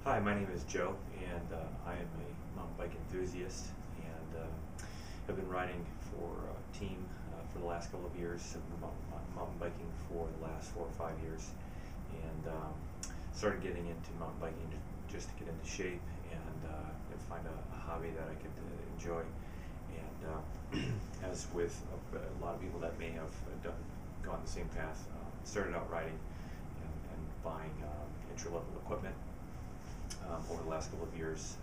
Hi, my name is Joe, and I am a mountain bike enthusiast, and have been riding for a team for the last couple of years. Have been mountain biking for the last 4 or 5 years, and started getting into mountain biking just to get into shape and find a hobby that I could enjoy. And as with a lot of people that may have gone the same path, started out riding and buying entry-level equipment over the last couple of years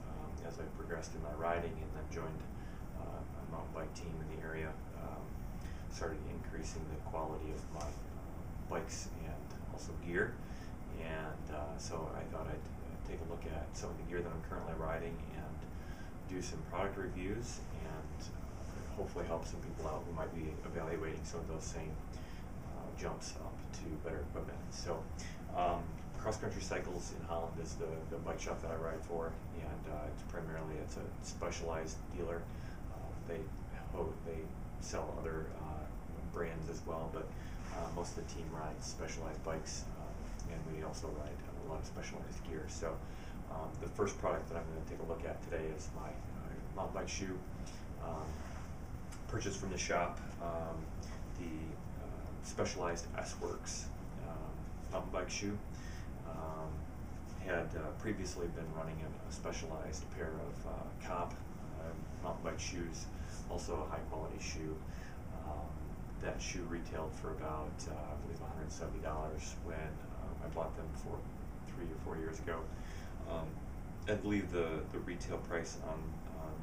as I progressed in my riding, and then joined a mountain bike team in the area. Started increasing the quality of my bikes and also gear, and so I thought I'd take a look at some of the gear that I'm currently riding and do some product reviews and hopefully help some people out who might be evaluating some of those same jumps up to better equipment. So Cross Country Cycles in Holland is the bike shop that I ride for, and it's a specialized dealer. They sell other brands as well, but most of the team rides specialized bikes, and we also ride a lot of specialized gear. So the first product that I'm going to take a look at today is my mountain bike shoe, purchased from the shop, the Specialized S-Works mountain bike shoe. Had previously been running a specialized pair of Comp mountain bike shoes, also a high quality shoe. That shoe retailed for about, I believe, $170 when I bought them for 3 or 4 years ago. I believe the retail price on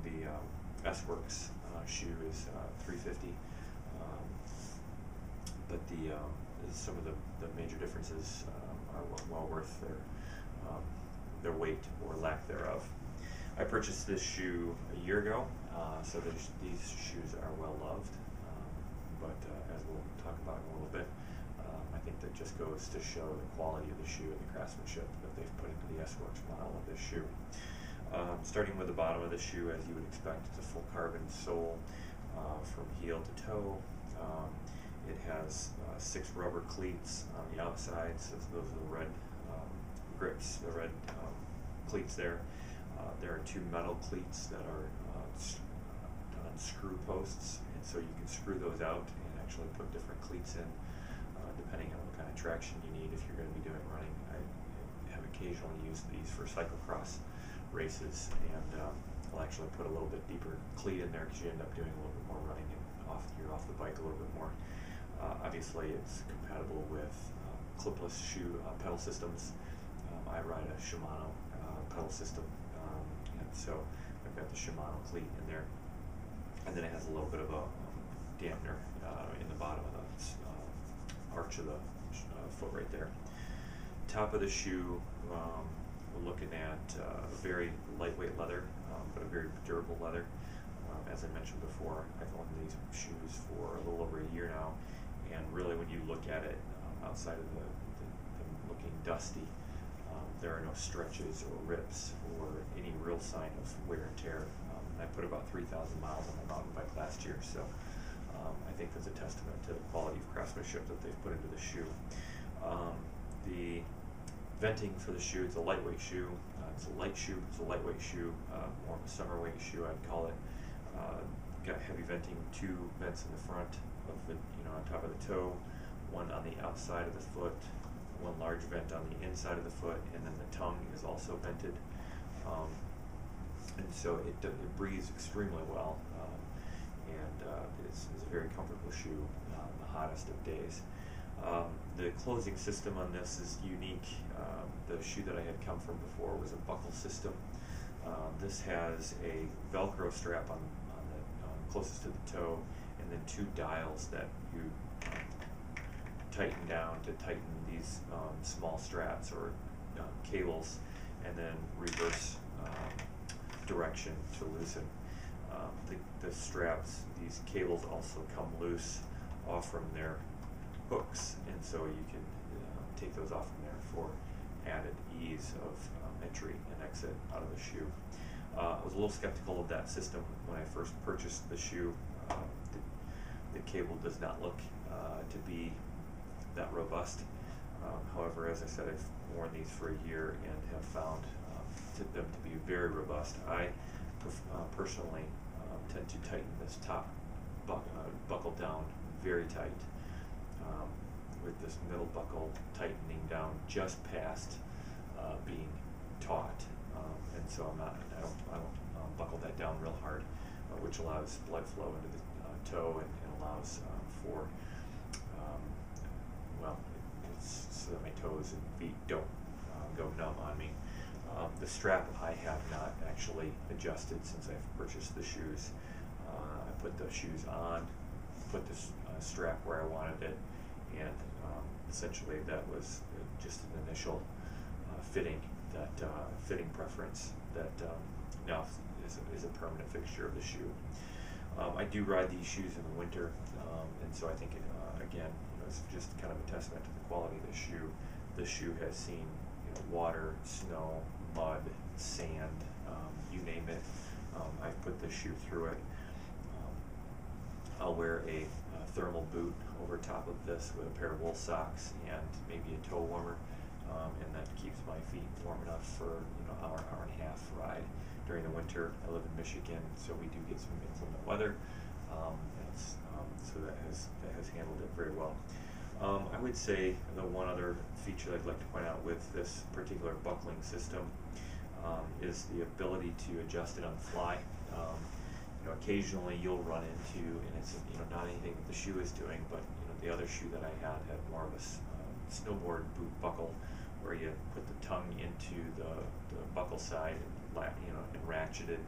the S-Works shoe is $350, but some of the major differences are well worth their weight or lack thereof. I purchased this shoe a year ago, so these shoes are well loved, but as we'll talk about in a little bit, I think that just goes to show the quality of the shoe and the craftsmanship that they've put into the S-Works model of this shoe. Starting with the bottom of the shoe, as you would expect, it's a full carbon sole from heel to toe. It has 6 rubber cleats on the outside, so those are the red grips, the red cleats there. There are 2 metal cleats that are on screw posts, and so you can screw those out and actually put different cleats in depending on what kind of traction you need if you're going to be doing running. I have occasionally used these for cyclocross races, and I'll actually put a little bit deeper cleat in there because you end up doing a little bit more running and you're off the bike a little bit more. Obviously, it's compatible with clipless shoe pedal systems. I ride a Shimano pedal system, and so I've got the Shimano cleat in there, and then it has a little bit of a dampener in the bottom of the arch of the foot right there. Top of the shoe, we're looking at very lightweight leather, but a very durable leather. As I mentioned before, I've owned these shoes for a little over a year now, and really when you look at it, outside of them looking dusty, there are no stretches or rips or any real sign of wear and tear. I put about 3,000 miles on my mountain bike last year, so I think that's a testament to the quality of craftsmanship that they've put into the shoe. The venting for the shoe, it's a lightweight shoe. It's a light shoe, it's a lightweight shoe, more of a summer weight shoe, I'd call it. Got heavy venting, 2 vents in the front of the, on top of the toe, 1 on the outside of the foot, 1 large vent on the inside of the foot, and then the tongue is also vented. And so it breathes extremely well, and it's a very comfortable shoe on the hottest of days. The closing system on this is unique. The shoe that I had come from before was a buckle system. This has a Velcro strap on the closest to the toe, and then 2 dials that you tighten down to tighten these small straps or cables, and then reverse direction to loosen. The straps, these cables also come loose off from their hooks, and so you can take those off from there for added ease of entry and exit out of the shoe. I was a little skeptical of that system when I first purchased the shoe. The cable does not look to be that robust. However, as I said, I've worn these for a year and have found them to be very robust. I personally tend to tighten this top buckle down very tight, with this middle buckle tightening down just past being taut, and so I don't buckle that down real hard, which allows blood flow into the toe and allows for well, it's so that my toes and feet don't go numb on me. The strap I have not actually adjusted since I've purchased the shoes. I put the shoes on, put the strap where I wanted it, and essentially that was just an initial fitting preference that now is a permanent fixture of the shoe. I do ride these shoes in the winter, and so I think again, it's just kind of a testament to the quality of the shoe. The shoe has seen water, snow, mud, sand, you name it. I've put this shoe through it. I'll wear a thermal boot over top of this with a pair of wool socks and maybe a toe warmer, and that keeps my feet warm enough for hour and a half ride during the winter. I live in Michigan, so we do get some inclement weather, so that has handled it very well. I would say the one other feature I'd like to point out with this particular buckling system is the ability to adjust it on the fly. Occasionally you'll run into, and it's not anything that the shoe is doing, but the other shoe that I had more of a snowboard boot buckle, where you put the tongue into the buckle side and ratcheted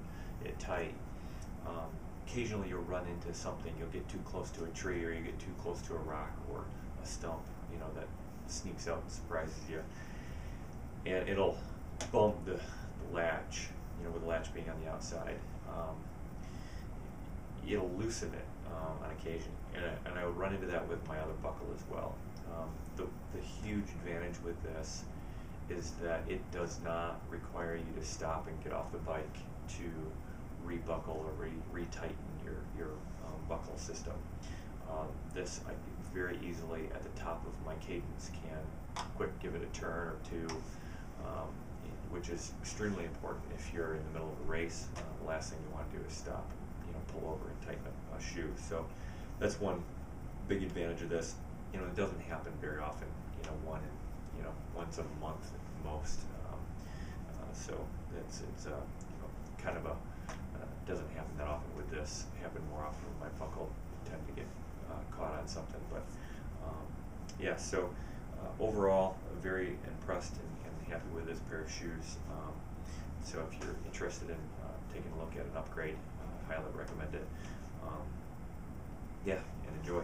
it tight. Occasionally you'll run into something, you'll get too close to a tree, or you get too close to a rock or a stump, that sneaks out and surprises you, and it'll bump the latch, with the latch being on the outside. It'll loosen it on occasion, and I would run into that with my other buckle as well. The huge advantage with this is that it does not require you to stop and get off the bike to rebuckle or retighten your buckle system. This I very easily at the top of my cadence can quick give it a turn or two, which is extremely important if you're in the middle of a race. The last thing you want to do is stop, pull over and tighten up a shoe. So that's one big advantage of this. It doesn't happen very often. Once a month at most. So it's kind of doesn't happen that often with this. It happens more often with my buckle. Tend to get caught on something, but yeah. So overall, very impressed and happy with this pair of shoes. So if you're interested in taking a look at an upgrade, highly recommend it. Yeah, and enjoy.